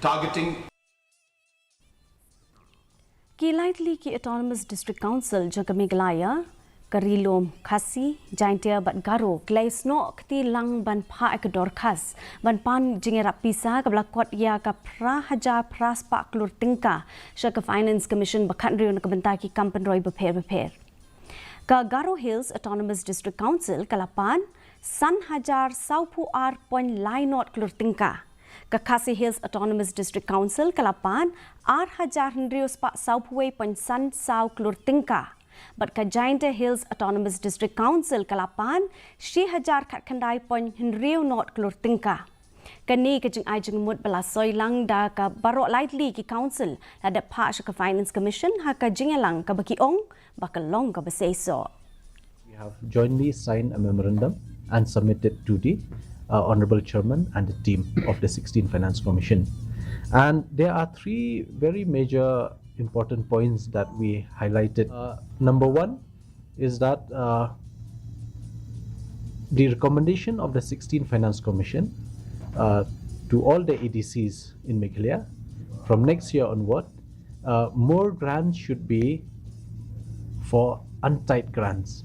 targeting. Kilaitli ki Autonomous District Council jaga Meghalaya karilom KHASI jaintia bat garo glaisno kti lang ban pha ekdor khas ban pan jingera pisa kablakot ya ka pra haja pras pa klur tingka shaka Finance Commission bakhan riun kabanta ki kampan roi beper ka Garo Hills Autonomous District Council kalapan san hajar saupu ar point lainot klur tingka ka KHASI Hills Autonomous District Council kalapan ar hajar hendrius pa saupuwe point san sau klur tingka but ka Jaintia Hills Autonomous District Council kalapan shi hajar kat kandai point hendriu not klur tingka kani ka jing ai jing mut bala soi lang da ka barok lightly ki council la da pa ka Finance Commission ha ka jingelang ka baki ong bakalong ka baseso. We have jointly signed a memorandum and submitted to the Honorable Chairman and the team of the 16th Finance Commission. And there are three very major important points that we highlighted. Number one is that the recommendation of the 16th Finance Commission to all the ADCs in Meghalaya from next year onward, more grants should be for untied grants.